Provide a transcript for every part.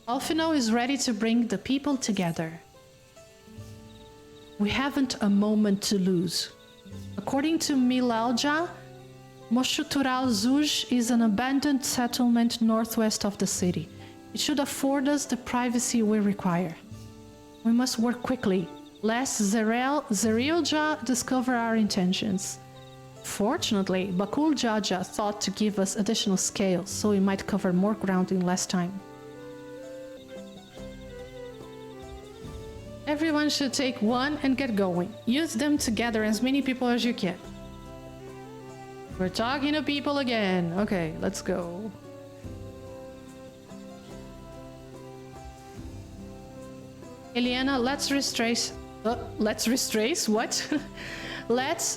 Alfino is ready to bring the people together. We haven't a moment to lose. According to Milalja, Moshutural Zuj is an abandoned settlement northwest of the city. It should afford us the privacy we require. We must work quickly, lest Zerilja discover our intentions. Fortunately, Bakul Jaja thought to give us additional scales, so we might cover more ground in less time. Everyone should take one and get going. Use them to gather as many people as you can. We're talking to people again. Okay, let's go. Eliena, let's retrace what? Let's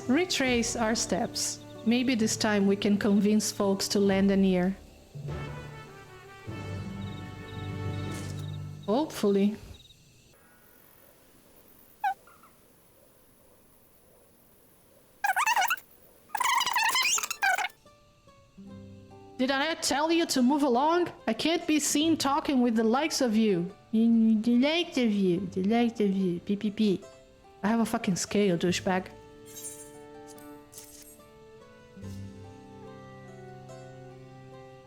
retrace our steps. Maybe this time we can convince folks to lend an ear. Hopefully. Did I not tell you to move along? I can't be seen talking with the likes of you. The likes of you. The likes of you. PPP. I have a fucking scale, douchebag.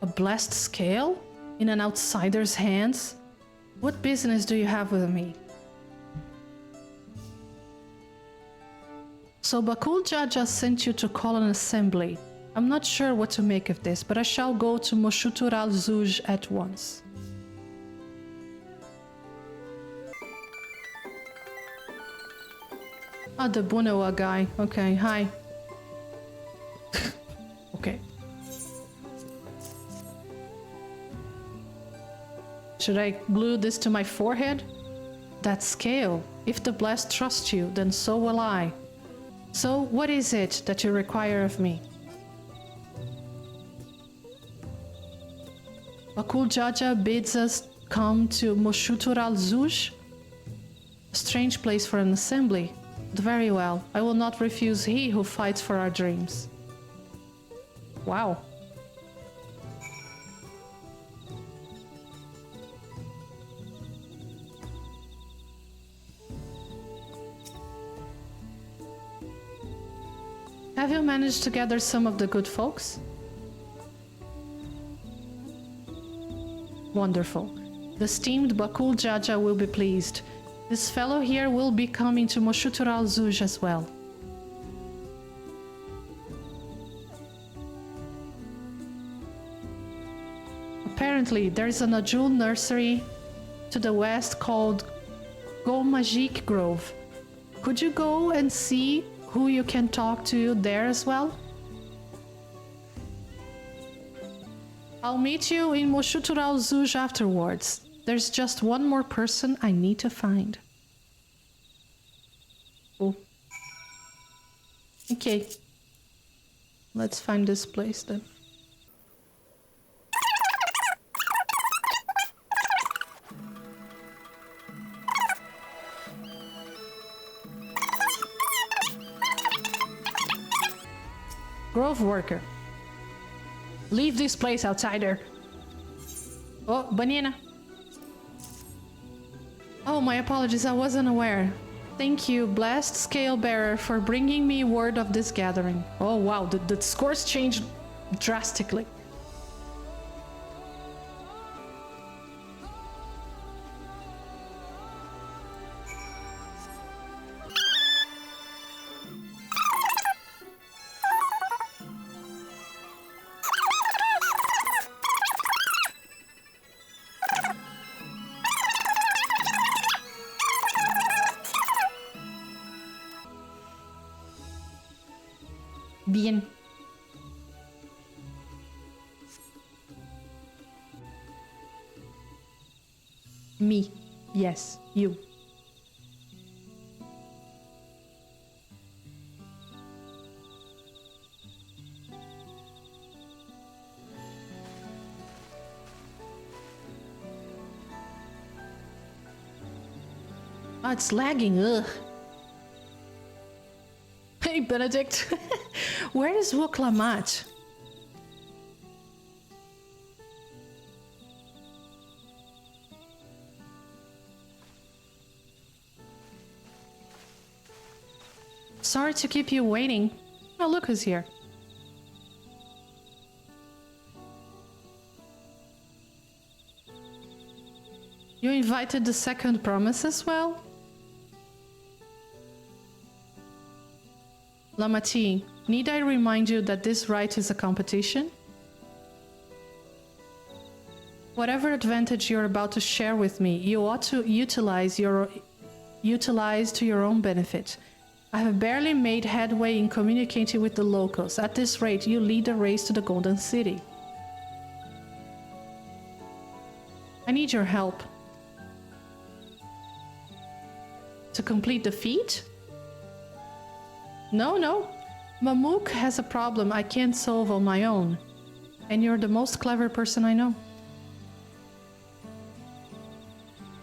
A blessed scale? In an outsider's hands? What business do you have with me? So Bakul Jaja sent you to call an assembly. I'm not sure what to make of this, but I shall go to Moshutural Zuj at once. Ah, the Bunewa guy. Okay, hi. Okay. Should I glue this to my forehead? That scale. If the blessed trust you, then so will I. So, what is it that you require of me? Bakul Jaja bids us come to Moshutural Zuj? A strange place for an assembly. But very well, I will not refuse he who fights for our dreams. Wow. Have you managed to gather some of the good folks? Wonderful. The esteemed Bakul Jaja will be pleased. This fellow here will be coming to Moshutural Zuj as well. Apparently, there is an Ajul nursery to the west called Gomajik Grove. Could you go and see who you can talk to there as well? I'll meet you in Moshutural Zuj afterwards. There's just one more person I need to find. Oh. Okay. Let's find this place then. Grove worker. Leave this place, outsider. Oh, banana. Oh, my apologies, I wasn't aware. Thank you, blessed scale bearer, for bringing me word of this gathering. Oh wow, the scores changed drastically. Bien. Me. Yes, you. Oh, it's lagging. Ugh. Hey, Benedict. Where is Wuklamat? Sorry to keep you waiting. Oh, look who's here. You invited the second promise as well? Lamati, need I remind you that this rite is a competition? Whatever advantage you're about to share with me, you ought to utilize to your own benefit. I have barely made headway in communicating with the locals. At this rate, you lead the race to the Golden City. I need your help. To complete the feat? No. Mamook has a problem I can't solve on my own. And you're the most clever person I know.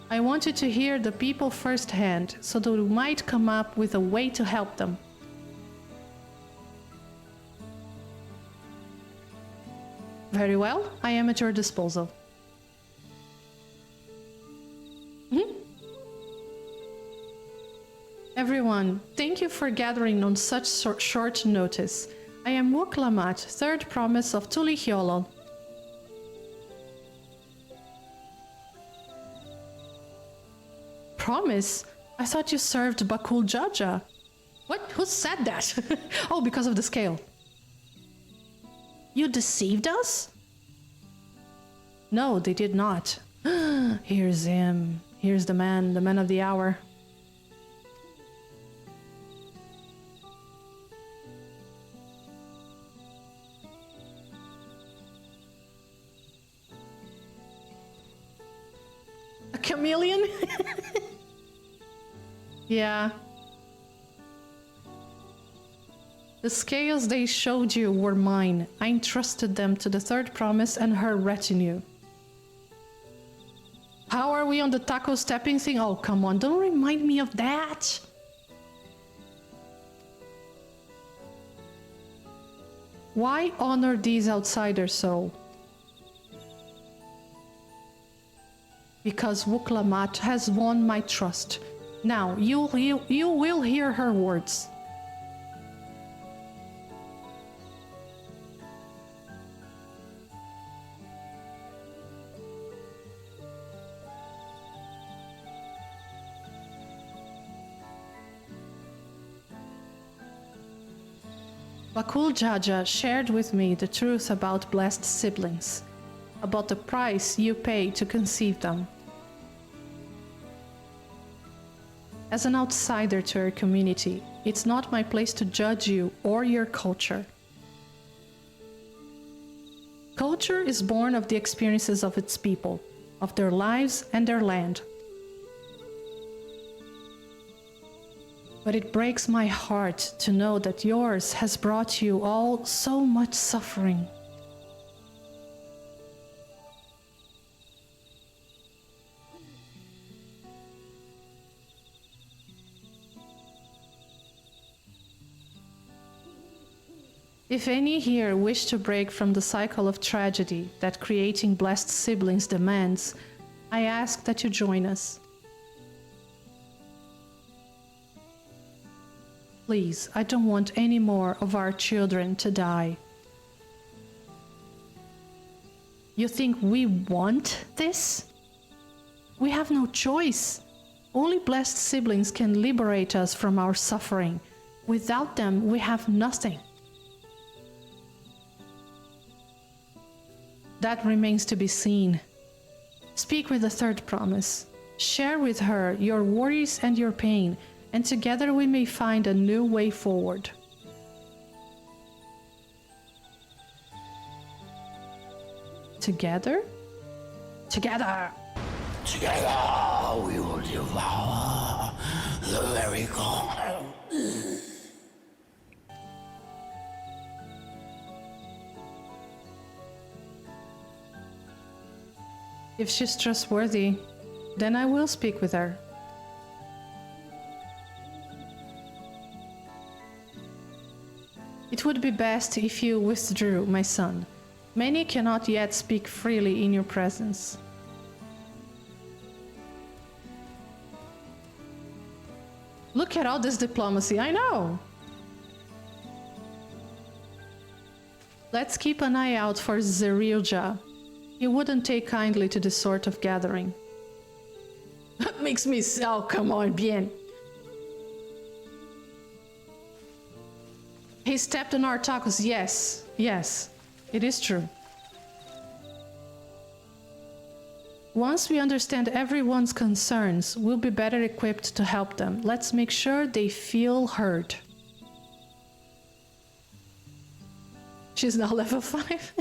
I want you to hear the people firsthand, so that we might come up with a way to help them. Very well, I am at your disposal. Everyone, thank you for gathering on such short notice. I am Wuklamat, third promise of Tulihiolon. Promise? I thought you served Bakul Jaja. What? Who said that? Oh, because of the scale. You deceived us? No, they did not. Here's him. Here's the man of the hour. A chameleon? Yeah. The scales they showed you were mine. I entrusted them to the third promise and her retinue. How are we on the taco stepping thing? Oh, come on, don't remind me of that. Why honor these outsiders so? Because Wuklamat has won my trust. Now, you will hear her words. Bakul Jaja shared with me the truth about blessed siblings, about the price you pay to conceive them. As an outsider to our community, it's not my place to judge you or your culture. Culture is born of the experiences of its people, of their lives and their land. But it breaks my heart to know that yours has brought you all so much suffering. If any here wish to break from the cycle of tragedy that creating blessed siblings demands, I ask that you join us. Please, I don't want any more of our children to die. You think we want this? We have no choice. Only blessed siblings can liberate us from our suffering. Without them, we have nothing. That remains to be seen. Speak with the third promise. Share with her your worries and your pain, and together we may find a new way forward. Together? Together! Together we will devour the very corner. If she's trustworthy, then I will speak with her. It would be best if you withdrew, my son. Many cannot yet speak freely in your presence. Look at all this diplomacy, I know! Let's keep an eye out for Zerilja. He wouldn't take kindly to this sort of gathering. That makes me so... come on, bien. He stepped on our tacos. Yes, yes, it is true. Once we understand everyone's concerns, we'll be better equipped to help them. Let's make sure they feel heard. She's now level 5.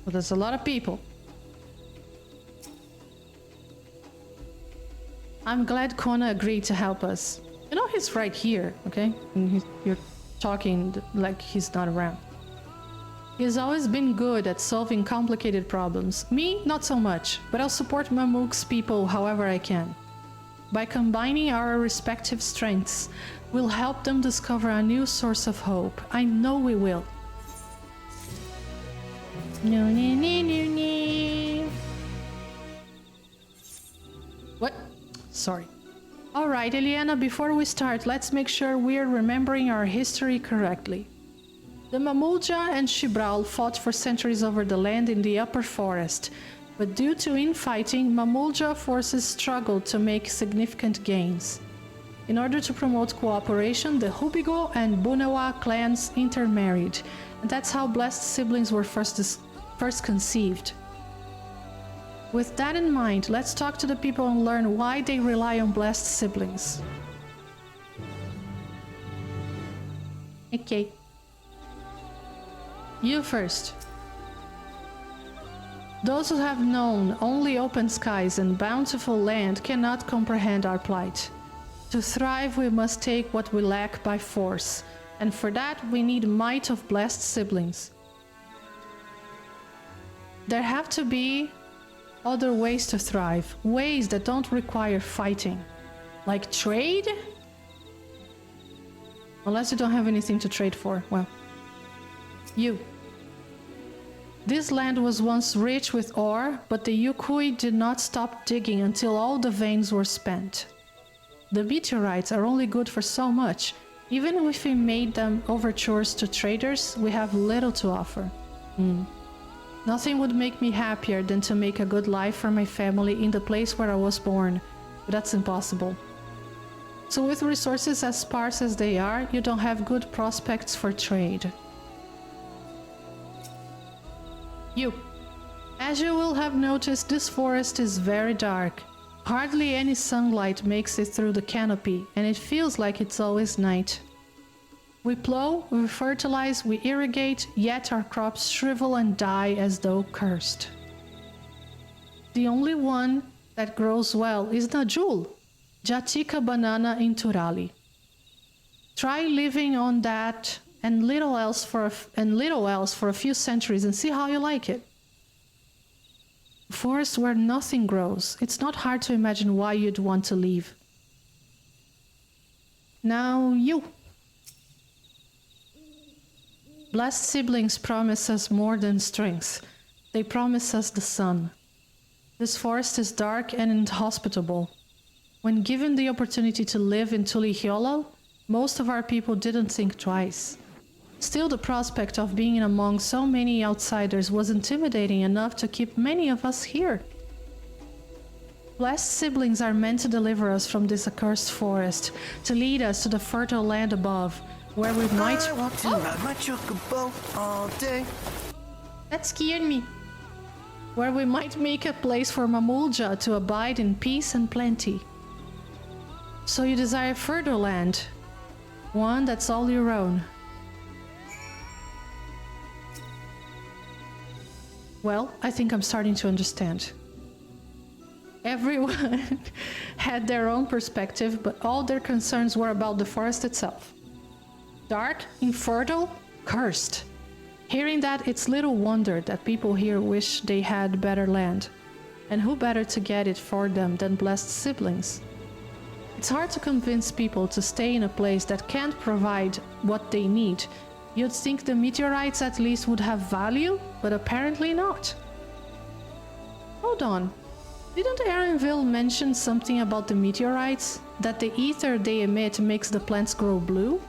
Well, there's a lot of people. I'm glad Kona agreed to help us. You know, he's right here, okay? And you're talking like he's not around. He's always been good at solving complicated problems. Me, not so much, but I'll support Mamuk's people however I can. By combining our respective strengths, we'll help them discover a new source of hope. I know we will. No, no, no, no, no. What? Sorry. Alright, Eliena, before we start, let's make sure we're remembering our history correctly. The Mamulja and Shibral fought for centuries over the land in the upper forest, but due to infighting, Mamulja forces struggled to make significant gains. In order to promote cooperation, the Hubigo and Bunawa clans intermarried, and that's how blessed siblings were first conceived. With that in mind, let's talk to the people and learn why they rely on blessed siblings. Okay. You first. Those who have known only open skies and bountiful land cannot comprehend our plight. To thrive, we must take what we lack by force, and for that we need might of blessed siblings. There have to be other ways to thrive, ways that don't require fighting. Like trade? Unless you don't have anything to trade for, well. You. This land was once rich with ore, but the Yukui did not stop digging until all the veins were spent. The meteorites are only good for so much. Even if we made them overtures to traders, we have little to offer. Nothing would make me happier than to make a good life for my family in the place where I was born, but that's impossible. So with resources as sparse as they are, you don't have good prospects for trade. You. As you will have noticed, this forest is very dark. Hardly any sunlight makes it through the canopy, and it feels like it's always night. We plow, we fertilize, we irrigate, yet our crops shrivel and die as though cursed. The only one that grows well is Najul, Jatika banana in Turali. Try living on that and little else for a few centuries and see how you like it. A forest where nothing grows. It's not hard to imagine why you'd want to leave. Now you. Blessed siblings promise us more than strength. They promise us the sun. This forest is dark and inhospitable. When given the opportunity to live in Tulihiolo, most of our people didn't think twice. Still, the prospect of being among so many outsiders was intimidating enough to keep many of us here. Blessed siblings are meant to deliver us from this accursed forest, to lead us to the fertile land above, where we might... I want to ride my chocobo all day. That scared me. Where we might make a place for Mamulja to abide in peace and plenty. So you desire fertile land, one that's all your own. Well, I think I'm starting to understand. Everyone had their own perspective, but all their concerns were about the forest itself. Dark, infertile, cursed. Hearing that, it's little wonder that people here wish they had better land. And who better to get it for them than blessed siblings? It's hard to convince people to stay in a place that can't provide what they need. You'd think the meteorites at least would have value, but apparently not. Hold on. Didn't Aaronville mention something about the meteorites? That the ether they emit makes the plants grow blue?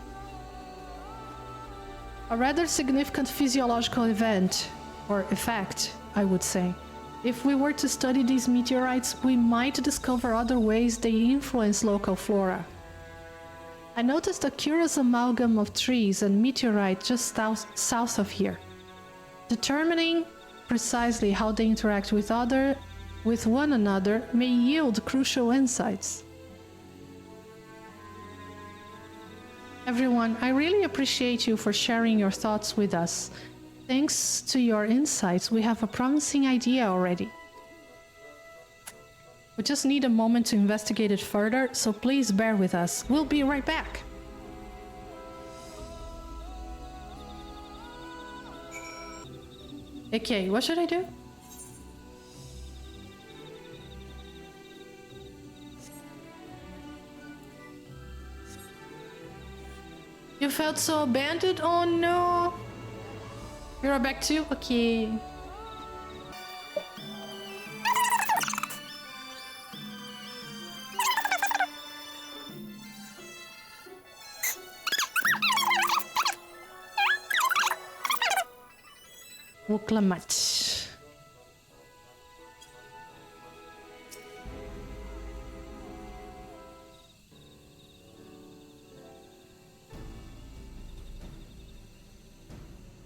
A rather significant physiological event, or effect, I would say. If we were to study these meteorites, we might discover other ways they influence local flora. I noticed a curious amalgam of trees and meteorite just south of here. Determining precisely how they interact with one another may yield crucial insights. Everyone, I really appreciate you for sharing your thoughts with us. Thanks to your insights, we have a promising idea already. We just need a moment to investigate it further, so please bear with us. We'll be right back. Okay, what should I do? You felt so abandoned? Oh no! You're back too? Okay. Reclamate.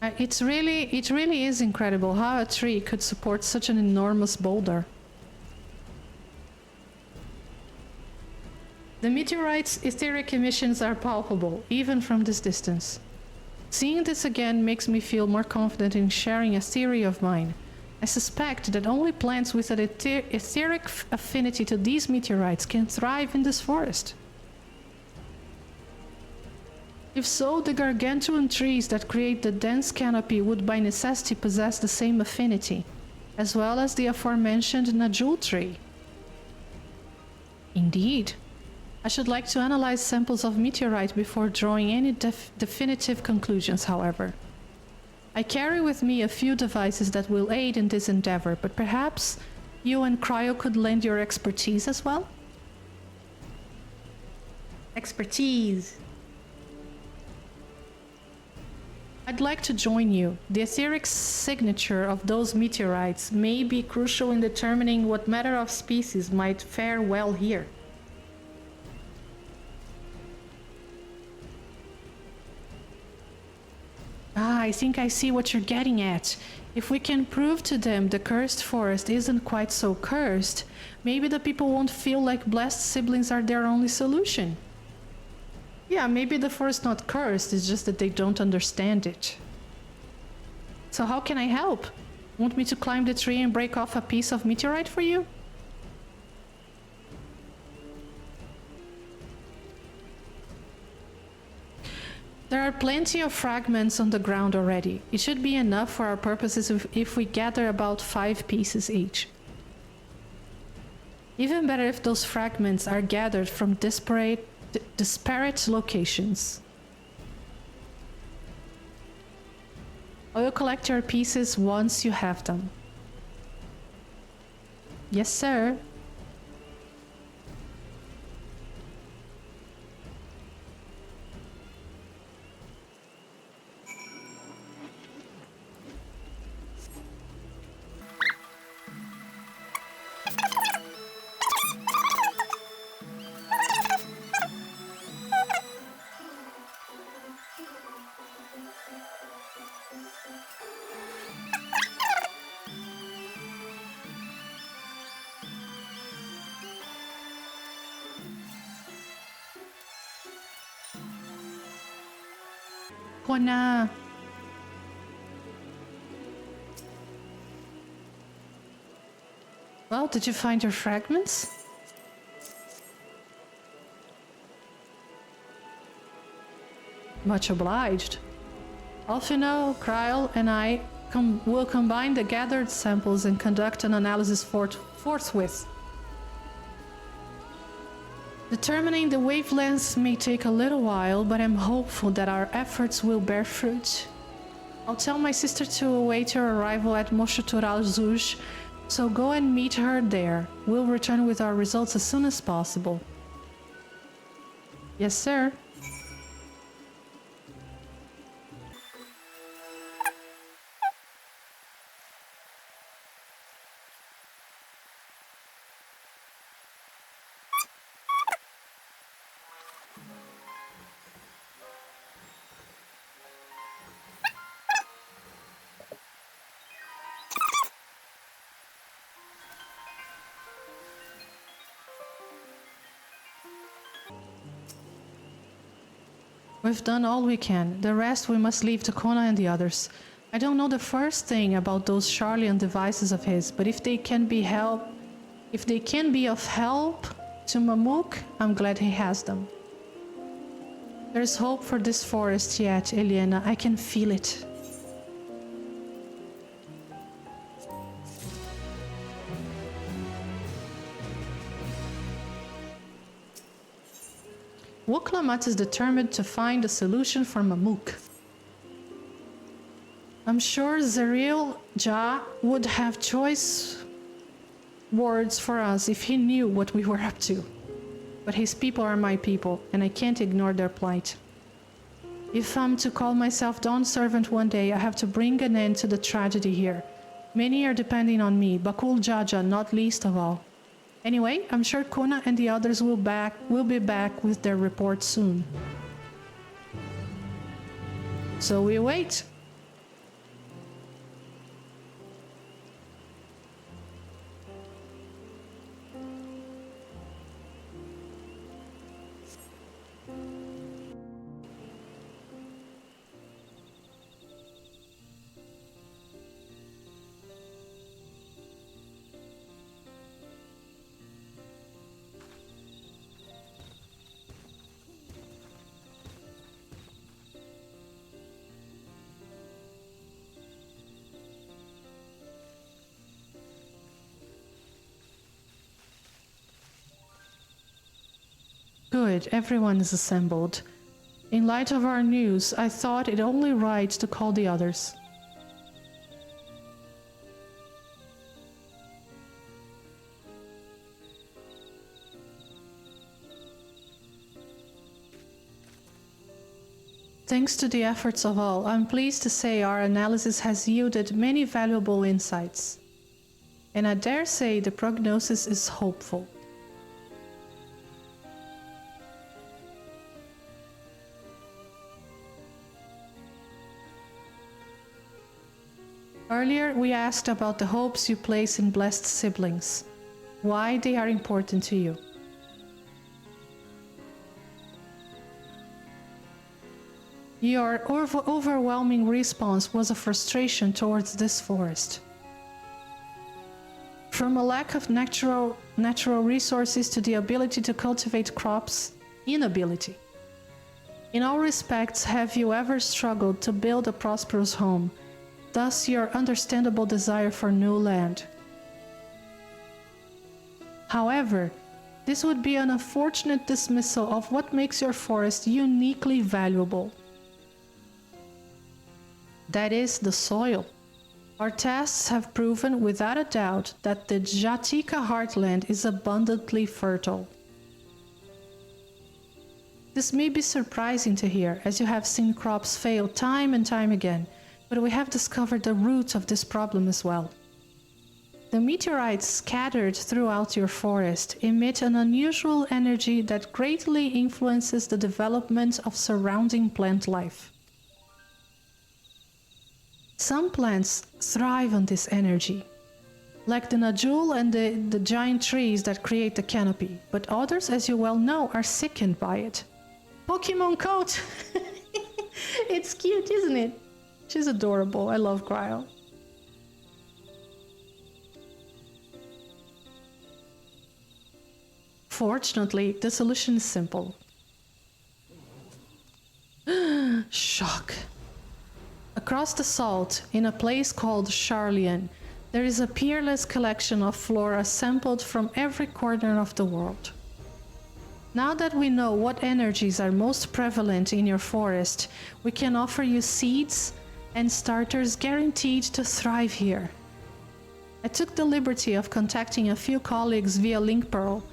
It really is incredible how a tree could support such an enormous boulder. The meteorite's etheric emissions are palpable, even from this distance. Seeing this again makes me feel more confident in sharing a theory of mine. I suspect that only plants with an etheric affinity to these meteorites can thrive in this forest. If so, the gargantuan trees that create the dense canopy would by necessity possess the same affinity, as well as the aforementioned Najul tree. Indeed. I should like to analyze samples of meteorite before drawing any definitive conclusions, however. I carry with me a few devices that will aid in this endeavor, but perhaps you and Cryo could lend your expertise as well? Expertise! I'd like to join you. The etheric signature of those meteorites may be crucial in determining what matter of species might fare well here. I think I see what you're getting at. If we can prove to them the cursed forest isn't quite so cursed, maybe the people won't feel like blessed siblings are their only solution. Yeah, maybe the forest not cursed, it's just that they don't understand it. So how can I help? Want me to climb the tree and break off a piece of meteorite for you? There are plenty of fragments on the ground already. It should be enough for our purposes if we gather about 5 pieces each. Even better if those fragments are gathered from disparate locations. I will collect your pieces once you have them. Yes, sir. Juana. Well, did you find your fragments? Much obliged. Alfino, Kryl, and I will combine the gathered samples and conduct an analysis forthwith. Determining the wavelengths may take a little while, but I'm hopeful that our efforts will bear fruit. I'll tell my sister to await your arrival at Moshutural Zuj So go and meet her there. We'll return with our results as soon as possible. Yes, sir. We've done all we can. The rest we must leave to Kona and the others. I don't know the first thing about those Charlian devices of his, but if they can be of help to Mamuk, I'm glad he has them. There's hope for this forest yet, Eliena. I can feel it. Wuklamat is determined to find a solution for Mamuk. I'm sure Zariel Ja would have choice words for us if he knew what we were up to. But his people are my people, and I can't ignore their plight. If I'm to call myself Dawn's servant one day, I have to bring an end to the tragedy here. Many are depending on me, Bakul Jaja not least of all. Anyway, I'm sure Kona and the others will be back with their report soon. So we wait. Good, everyone is assembled. In light of our news, I thought it only right to call the others. Thanks to the efforts of all, I'm pleased to say our analysis has yielded many valuable insights. And I dare say the prognosis is hopeful. Earlier, we asked about the hopes you place in blessed siblings, why they are important to you. Your overwhelming response was a frustration towards this forest. From a lack of natural resources to the ability to cultivate crops, inability. In all respects, have you ever struggled to build a prosperous home? Thus your understandable desire for new land. However, this would be an unfortunate dismissal of what makes your forest uniquely valuable. That is the soil. Our tests have proven without a doubt that the Jatika heartland is abundantly fertile. This may be surprising to hear, as you have seen crops fail time and time again, but we have discovered the roots of this problem as well. The meteorites scattered throughout your forest emit an unusual energy that greatly influences the development of surrounding plant life. Some plants thrive on this energy, like the Najul and the giant trees that create the canopy, but others, as you well know, are sickened by it. Pokemon coat! It's cute, isn't it? She's adorable. I love Cryo. Fortunately, the solution is simple. Shock. Across the salt, in a place called Charlian, there is a peerless collection of flora sampled from every corner of the world. Now that we know what energies are most prevalent in your forest, we can offer you seeds and starters guaranteed to thrive here. I took the liberty of contacting a few colleagues via link pearl.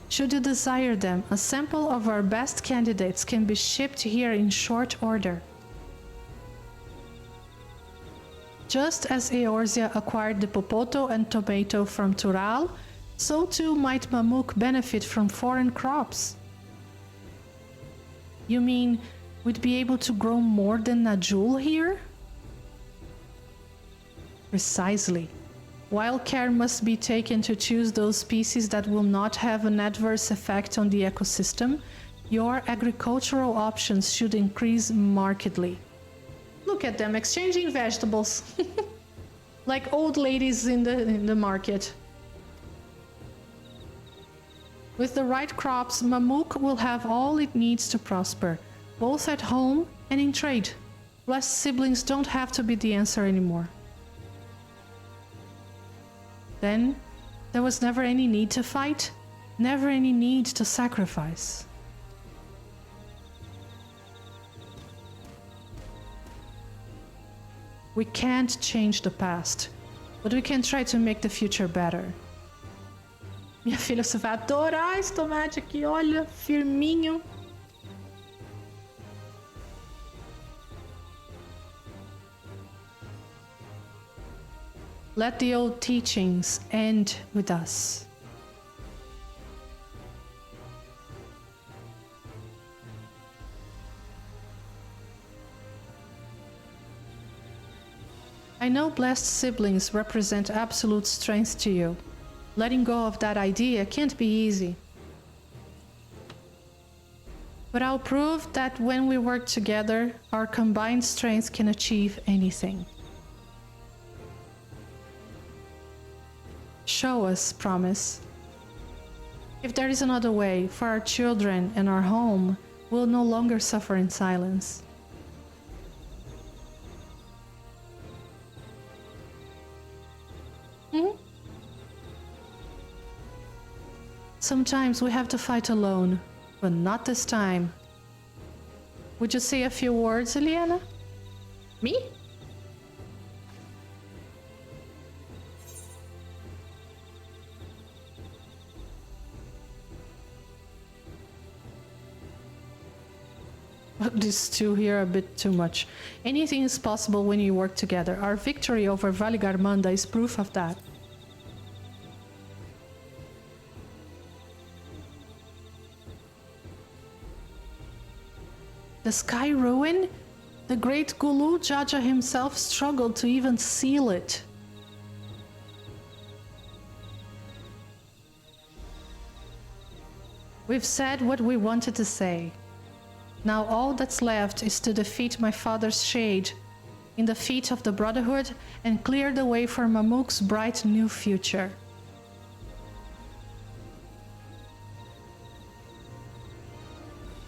Should you desire them, a sample of our best candidates can be shipped here in short order. Just as Eorzea acquired the popoto and tomato from Tural, so too might Mamuk benefit from foreign crops. You mean we'd be able to grow more than Najul here? Precisely. While care must be taken to choose those species that will not have an adverse effect on the ecosystem, your agricultural options should increase markedly. Look at them exchanging vegetables. Like old ladies in the market. With the right crops, Mamuk will have all it needs to prosper, both at home and in trade. Blessed siblings don't have to be the answer anymore. Then, there was never any need to fight, never any need to sacrifice. We can't change the past, but we can try to make the future better. Minha filha, você vai adorar esse tomate aqui, olha, firminho. Let the old teachings end with us. I know blessed siblings represent absolute strength to you. Letting go of that idea can't be easy. But I'll prove that when we work together, our combined strength can achieve anything. Show us, promise. If there is another way, for our children and our home, we'll no longer suffer in silence. Sometimes we have to fight alone, but not this time. Would you say a few words, Eliena? Me? These two here are a bit too much. Anything is possible when you work together. Our victory over Valigarmanda is proof of that. The sky ruin? The great Gulu Jaja himself struggled to even seal it. We've said what we wanted to say. Now all that's left is to defeat my father's shade in the feet of the Brotherhood and clear the way for Mamuk's bright new future.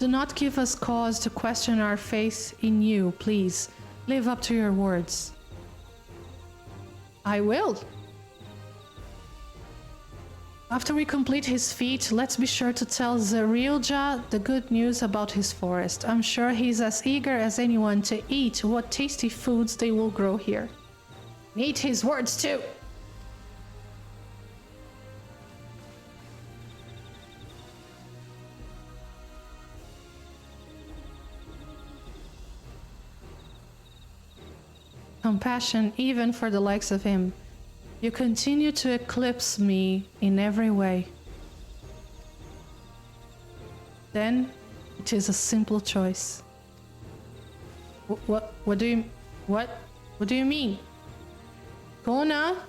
Do not give us cause to question our faith in you, please. Live up to your words. I will. After we complete his feat, let's be sure to tell Zerilja the good news about his forest. I'm sure he's as eager as anyone to eat what tasty foods they will grow here. Eat his words too! Compassion even for the likes of him. You continue to eclipse me in every way. Then it is a simple choice. What do you mean? Kona?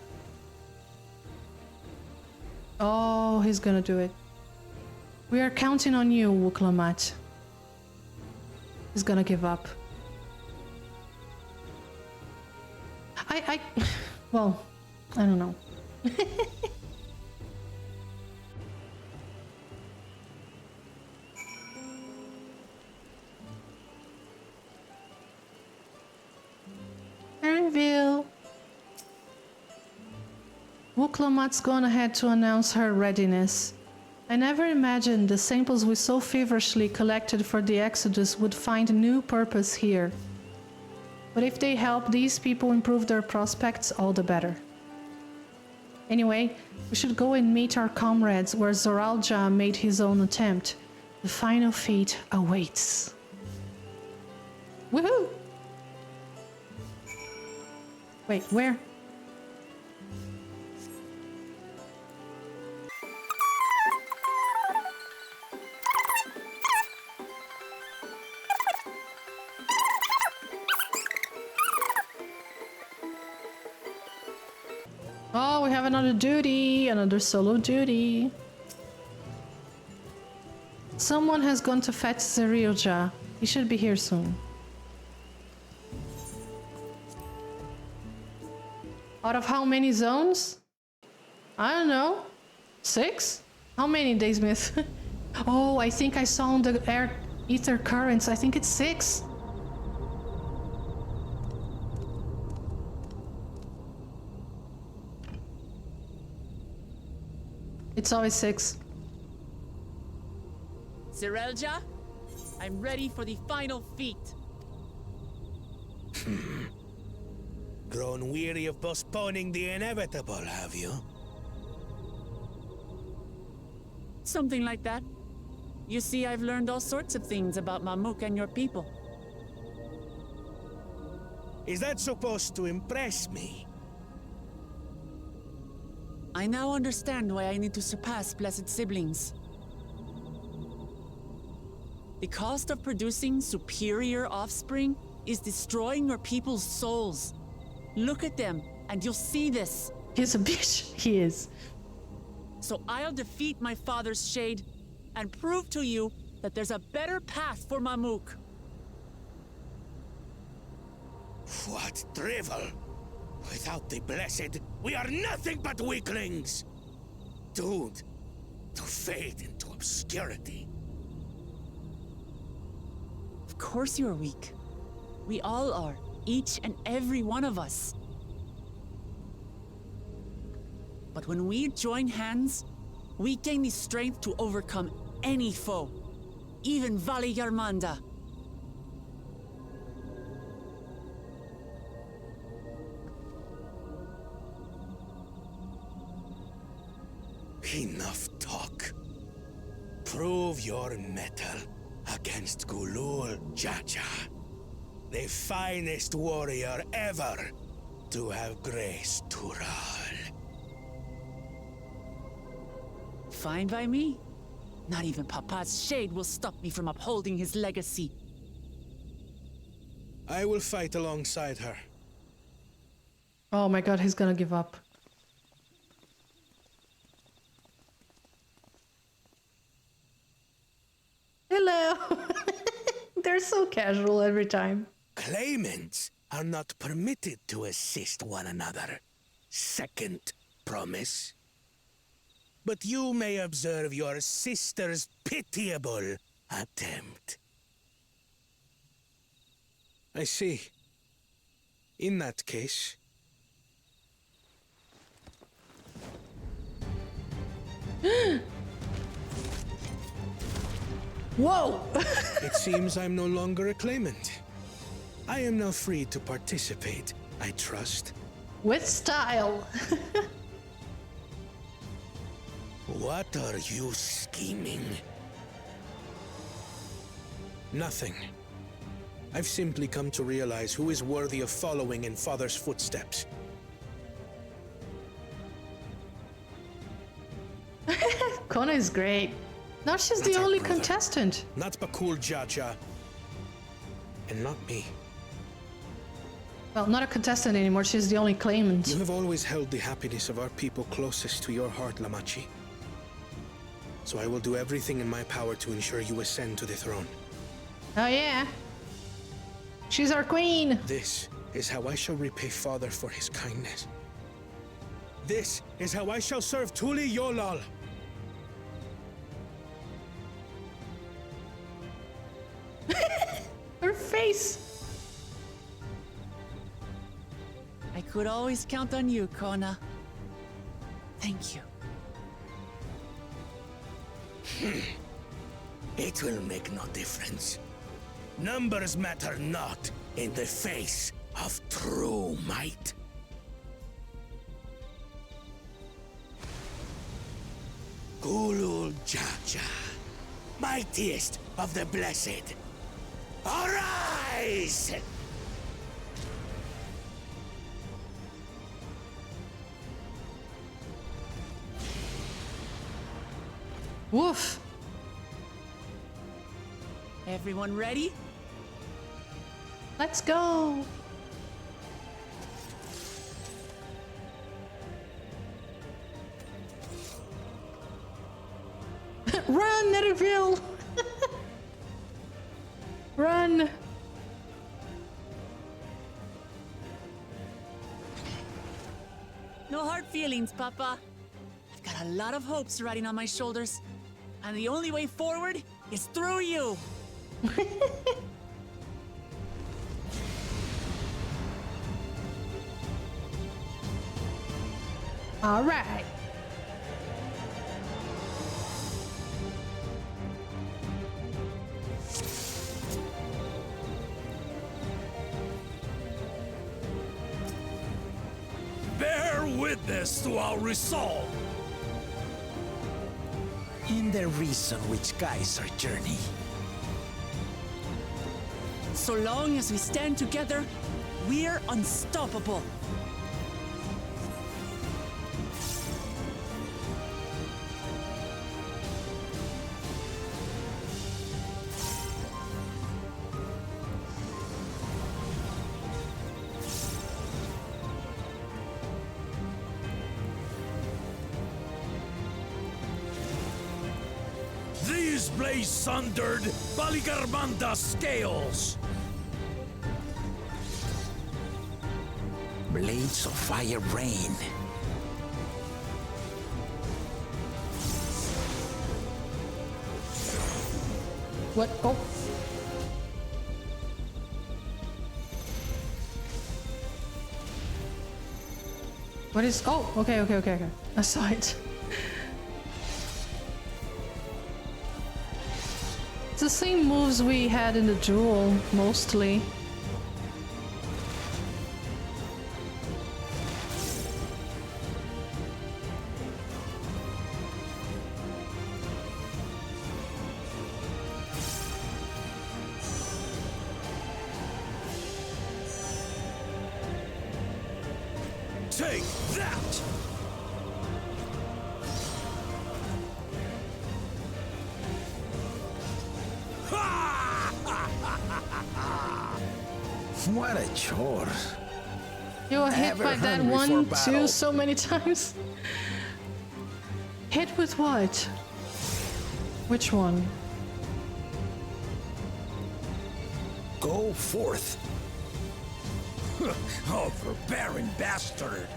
Oh, he's gonna do it. We are counting on you, Wuklamat. He's gonna give up. Well, I don't know. Reveal. Wuklamat's gone ahead to announce her readiness. I never imagined the samples we so feverishly collected for the Exodus would find new purpose here. But if they help these people improve their prospects, all the better. Anyway, we should go and meet our comrades where Zoralja made his own attempt. The final fate awaits. Woohoo! Wait, where? Oh, we have another duty, another solo duty. Someone has gone to fetch Zoralja. He should be here soon. Out of how many zones? I don't know. 6? How many, Daysmith? Oh, I think I saw on the air ether currents. I think it's 6. It's always 6. Zoralja, I'm ready for the final feat. Grown weary of postponing the inevitable, have you? Something like that. You see, I've learned all sorts of things about Mamuk and your people. Is that supposed to impress me? I now understand why I need to surpass blessed siblings. The cost of producing superior offspring is destroying your people's souls. Look at them, and you'll see this. He's a bitch. He is. So I'll defeat my father's shade and prove to you that there's a better path for Mamuk. What drivel! Without the blessed, we are nothing but weaklings! Doomed to fade into obscurity. Of course you're weak. We all are, each and every one of us. But when we join hands, we gain the strength to overcome any foe, even Vali Yarmanda. Enough talk. Prove your mettle against Gulul Jaja, the finest warrior ever to have graced Tural. Fine by me. Not even Papa's shade will stop me from upholding his legacy. I will fight alongside her. Oh my god, he's gonna give up. Hello! They're so casual every time. Claimants are not permitted to assist one another. Second promise. But you may observe your sister's pitiable attempt. I see. In that case... Whoa! It seems I'm no longer a claimant. I am now free to participate, I trust. With style. What are you scheming? Nothing. I've simply come to realize who is worthy of following in Father's footsteps. Kona is great. Now she's Not the our only brother. contestant. Not Bakul Jaja. And not me. Well, not a contestant anymore, she's the only claimant. You have always held the happiness of our people closest to your heart, Lamachi. So I will do everything in my power to ensure you ascend to the throne. Oh yeah. She's our queen. This is how I shall repay Father for his kindness. This is how I shall serve Tuli Yolal. Her face. I could always count on you, Kona. Thank you. It will make no difference. Numbers matter not in the face of true might. Kulul Jaja, mightiest of the blessed. Arise! Woof. Everyone ready? Let's go. Run, Netherville! Run! No hard feelings, Papa. I've got a lot of hopes riding on my shoulders. And the only way forward is through you. All right. Bear witness to our resolve. In the reason which guides our journey. So long as we stand together, we're unstoppable. These blaze sundered Baligarmanda scales. Blades of fire rain. What? Oh. What is? Oh, okay. I saw it. It's the same moves we had in the duel, mostly. Take that! What a chore. You were hit Ever by that hungry for one battle? too so many times. Hit with what? Which one? Go forth. Overbearing bastard!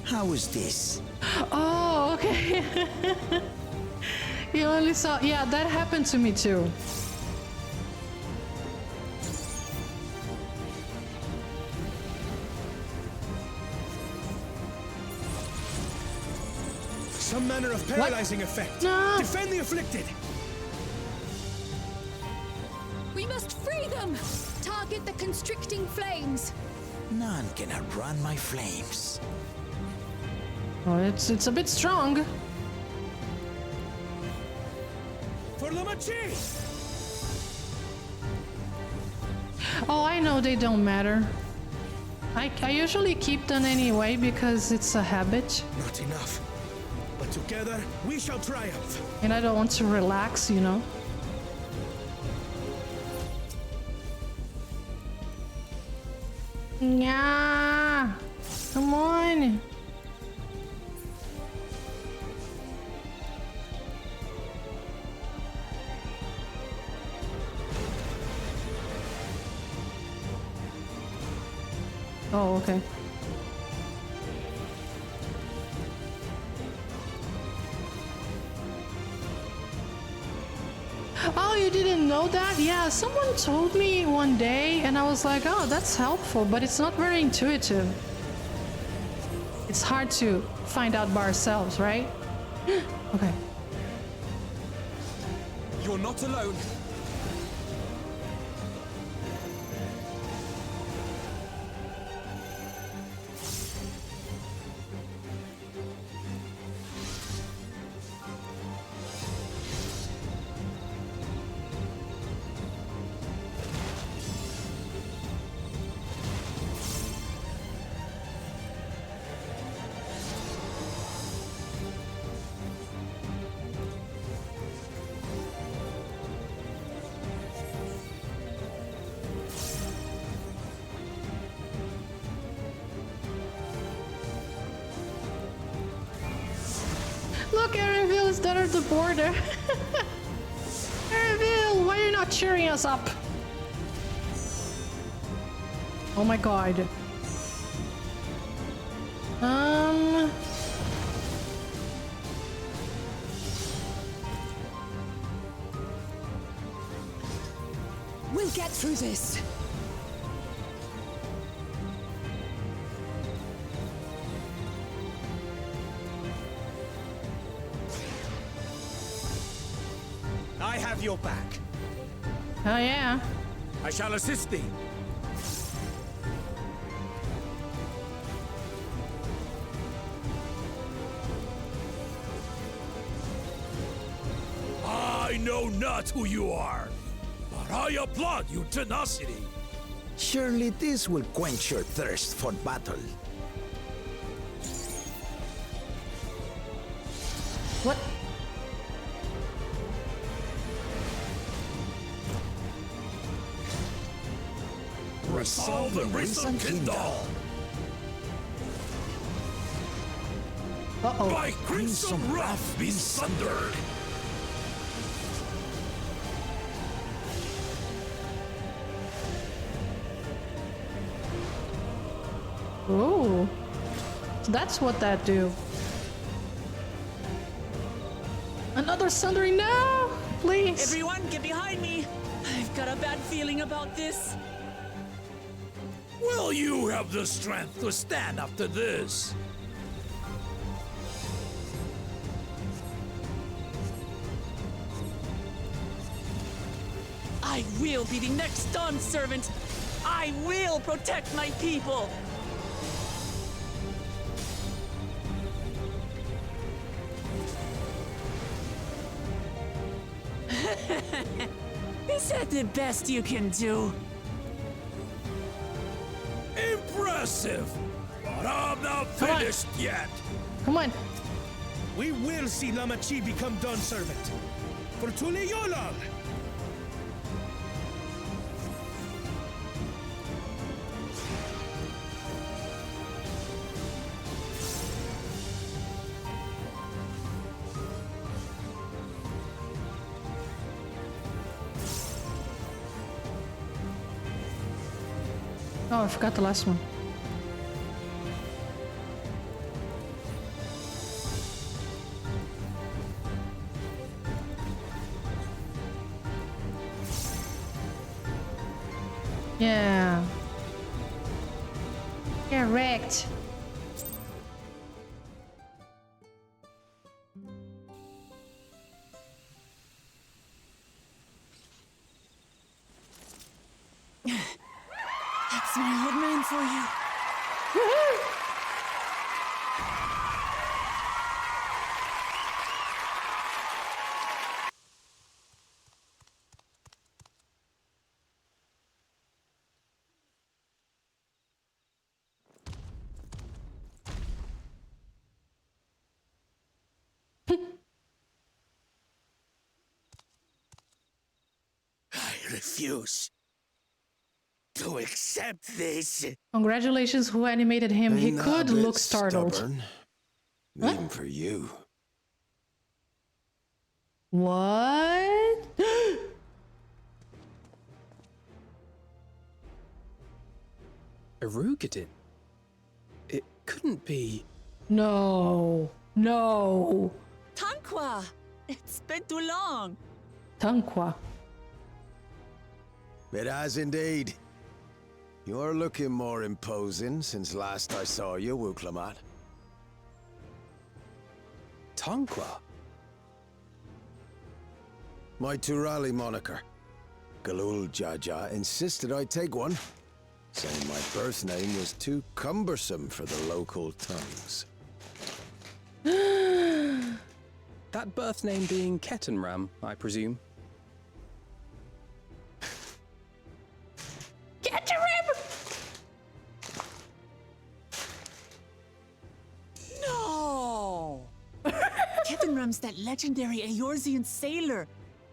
How is this? Oh, okay. You only saw. Yeah, that happened to me too. Some manner of paralyzing effect. No. Defend the afflicted. We must free them! Target the constricting flames! None can outrun my flames. Oh, it's a bit strong. For Lamachi! Oh, I know they don't matter. I usually keep them anyway because it's a habit, Not enough. But together, we shall triumph. and I don't want to relax, you know. Yeah, come on. Oh, okay. Oh, you didn't know that? Yeah, someone told me one day and I was like, oh, that's helpful, but it's not very intuitive. It's hard to find out by ourselves, right? Okay. Your You're not alone. Look, Erenville is down at the border. Erenville, why are you not cheering us up? Oh my god. We'll get through this. I have your back. Oh yeah. I shall assist thee. I know not who you are, but I applaud your tenacity. Surely this will quench your thirst for battle. What? Resolve the Risen Kindle. Uh-oh. By crimson wrath be sundered. Ooh. That's what that do. Another sundering now! Please! Everyone, get behind me! I've got a bad feeling about this. Will you have the strength to stand after this? I will be the next Dawn servant. I will protect my people. Is that the best you can do? Impressive! But I'm not Come on. finished yet. Come on. We will see Lamachi become Dawn servant. For Tule Yolong! Oh, I forgot the last one. Yeah. Get wrecked. That's my old man for you. Woohoo! I refuse to accept this. Congratulations, who animated him. He Ain't that could a bit look startled. stubborn? Even for you. What? Arugadin? It couldn't be... No. No. Tanqua! It's been too long. Tanqua. It has indeed. You're looking more imposing since last I saw you, Wuklamat. Tanqua? My Turali moniker. Galul Jaja insisted I take one, saying my birth name was too cumbersome for the local tongues. That birth name being Kettenram, I presume. No! Kettenram's that legendary Eorzean sailor.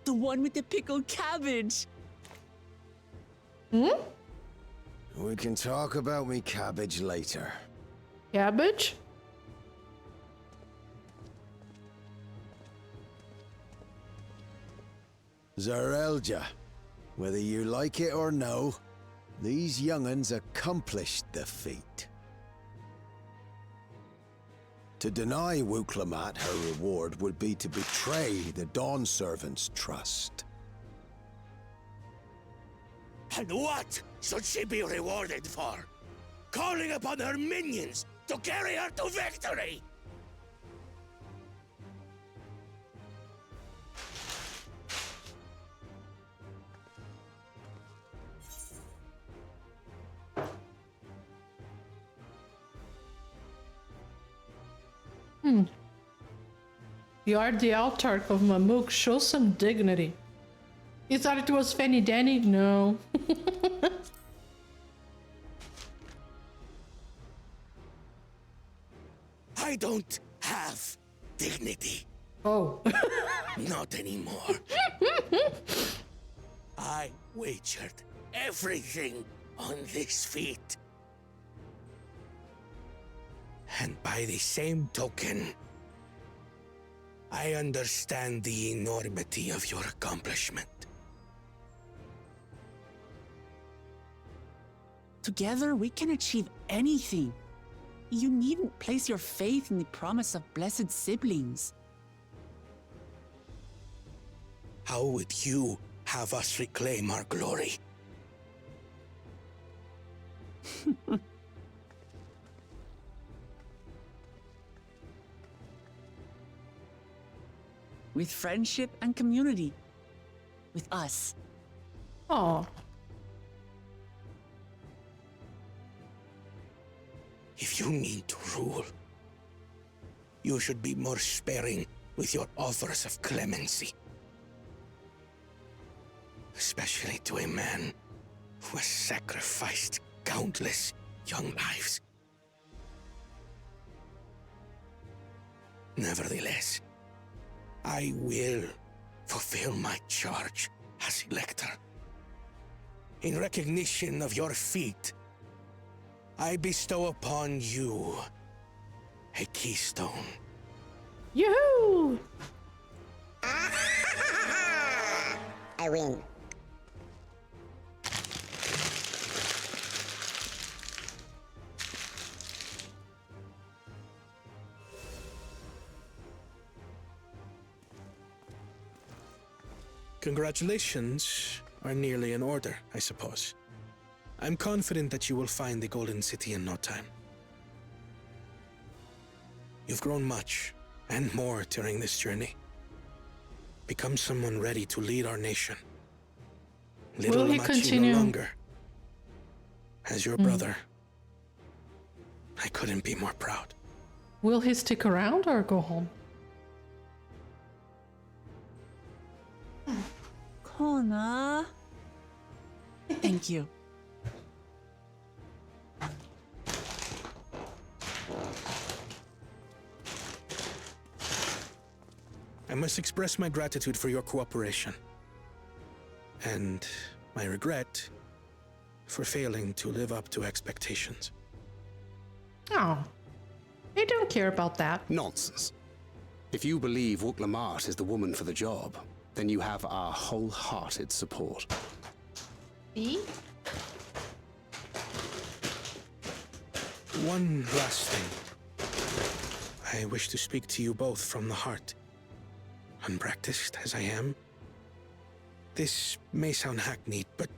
The one with the pickled cabbage. We can talk about me cabbage later. Cabbage? Zarelja, whether you like it or no, these young'uns accomplished the feat. To deny Wuklamat her reward would be to betray the Dawn Servant's trust. And what should she be rewarded for? Calling upon her minions to carry her to victory! You are the Altarch of Mamuk. Show some dignity. You thought it was Fanny Danny? No. I don't have dignity. Oh. Not anymore. I wagered everything on this feat. And by the same token, I understand the enormity of your accomplishment. Together, we can achieve anything. You needn't place your faith in the promise of blessed siblings. How would you have us reclaim our glory? With friendship and community. With us. Oh. If you mean to rule, you should be more sparing with your offers of clemency. Especially to a man who has sacrificed countless young lives. Nevertheless, I will fulfill my charge as Elector. In recognition of your feat, I bestow upon you a keystone. Yoo-hoo! I win. Congratulations are nearly in order, I suppose. I'm confident that you will find the Golden City in no time. You've grown much, and more during this journey. Become someone ready to lead our nation. Little Will he Lamachi continue? no longer. As your brother, I couldn't be more proud. Will he stick around or go home? Kona. Thank you. I must express my gratitude for your cooperation. And my regret for failing to live up to expectations. Oh. They don't care about that. Nonsense. If you believe Wuklamat is the woman for the job, then you have our wholehearted support. See? One last thing. I wish to speak to you both from the heart. Unpracticed as I am, this may sound hackneyed, but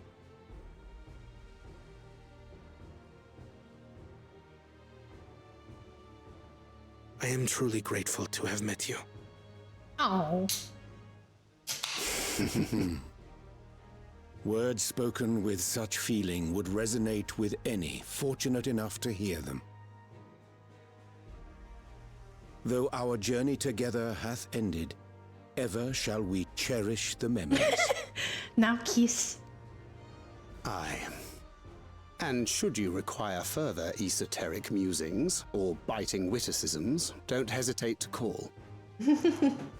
I am truly grateful to have met you. Oh. Words spoken with such feeling would resonate with any fortunate enough to hear them. Though our journey together hath ended, ever shall we cherish the memories. Now kiss. Aye. And should you require further esoteric musings or biting witticisms, don't hesitate to call.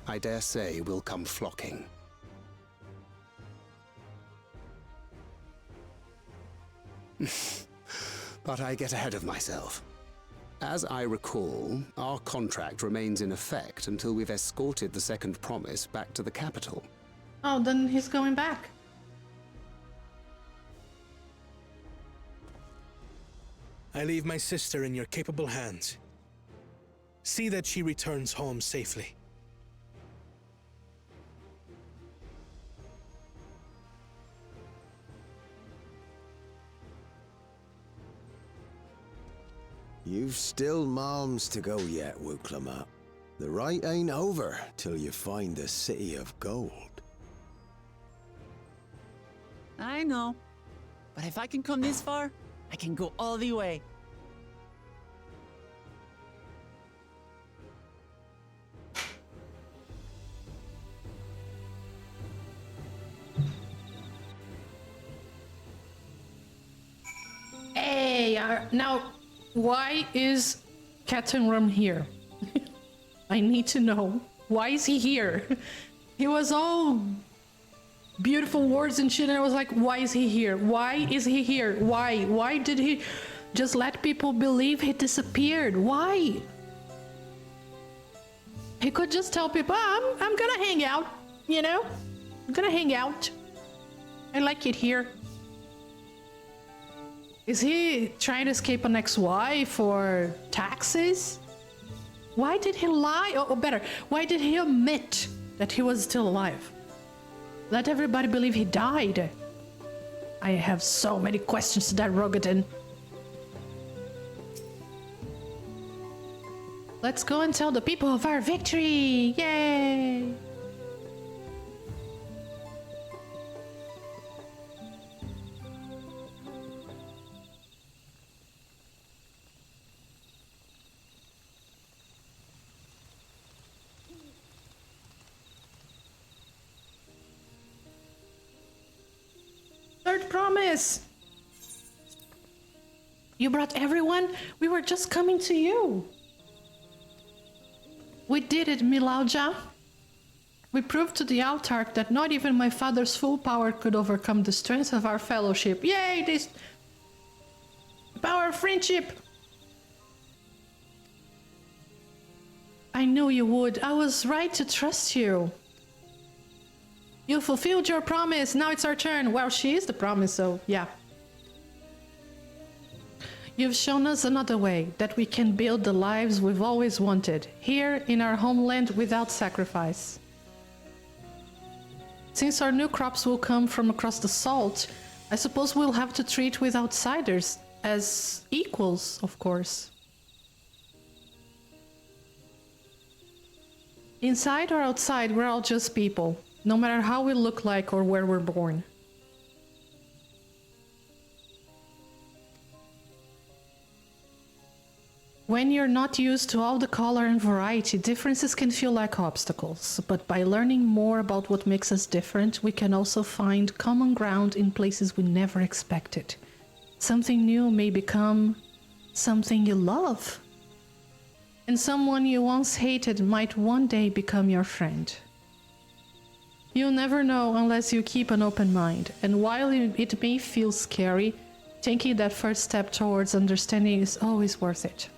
I dare say we'll come flocking. But I get ahead of myself. As I recall, our contract remains in effect until we've escorted the second promise back to the capital. Oh, then he's going back. I leave my sister in your capable hands. See that she returns home safely. You've still malms to go yet, Wuklamat. The rite ain't over till you find the City of Gold. I know. But if I can come this far, I can go all the way. Hey, now, why is Captain Rum here? I need to know. Why is he here? He was all beautiful words and shit, and I was like, why is he here? Why is he here? Why? Why did he just let people believe he disappeared? Why? He could just tell people, oh, I'm gonna hang out, you know? I'm gonna hang out. I like it here. Is he trying to escape an ex-wife or taxes? Why did he lie? Or better, why did he admit that he was still alive? Let everybody believe he died. I have so many questions to that Rogadin. Let's go and tell the people of our victory! Yay! Third promise! You brought everyone? We were just coming to you. We did it, Milauja. We proved to the Autarch that not even my father's full power could overcome the strength of our fellowship. Yay, this power of friendship! I knew you would. I was right to trust you. You fulfilled your promise. Now it's our turn. Well, she is the promise, so yeah. You've shown us another way that we can build the lives we've always wanted, here in our homeland without sacrifice. Since our new crops will come from across the salt, I suppose we'll have to treat with outsiders as equals, of course. Inside or outside, we're all just people, no matter how we look like or where we're born. When you're not used to all the color and variety, differences can feel like obstacles. But by learning more about what makes us different, we can also find common ground in places we never expected. Something new may become something you love. And someone you once hated might one day become your friend. You'll never know unless you keep an open mind. And while it may feel scary, taking that first step towards understanding is always worth it.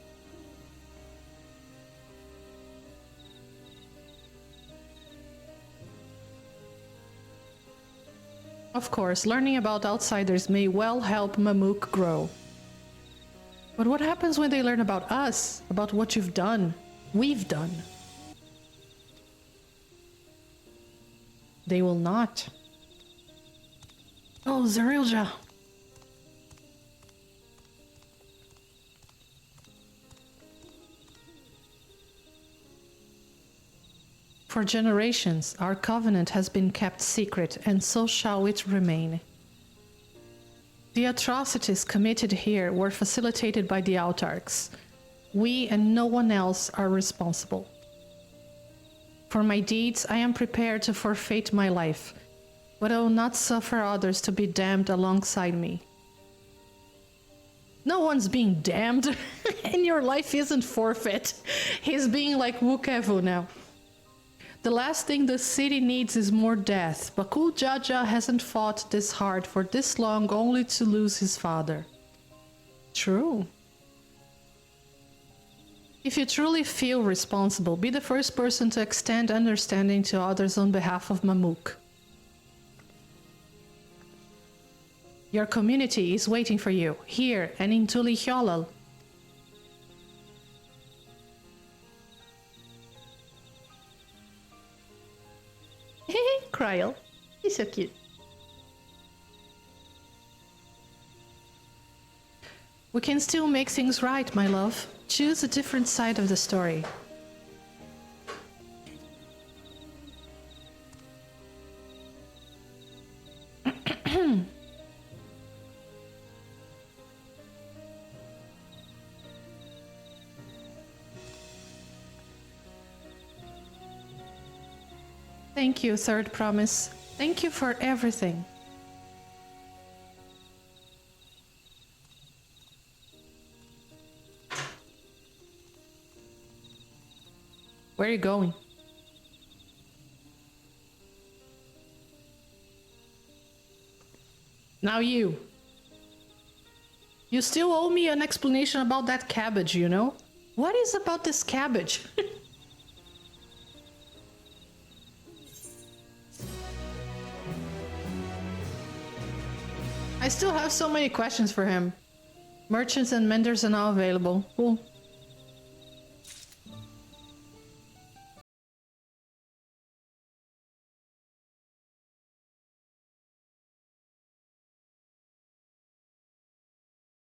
Of course, learning about outsiders may well help Mamook grow. But what happens when they learn about us, about what you've done, we've done? They will not. Oh, Zerilja. For generations, our covenant has been kept secret, and so shall it remain. The atrocities committed here were facilitated by the autarchs. We and no one else are responsible. For my deeds, I am prepared to forfeit my life, but I will not suffer others to be damned alongside me. No one's being damned, and your life isn't forfeit. He's being like Wukevu now. The last thing the city needs is more death, but Kul Jaja hasn't fought this hard for this long only to lose his father. True. If you truly feel responsible, be the first person to extend understanding to others on behalf of Mamuk. Your community is waiting for you, here and in Tulihyolal. Kryl, he's so cute. We can still make things right, my love. Choose a different side of the story. Thank you, Third Promise. Thank you for everything. Where are you going? Now you. You still owe me an explanation about that cabbage, you know? What is about this cabbage? I still have so many questions for him. Merchants and menders are now available. Cool.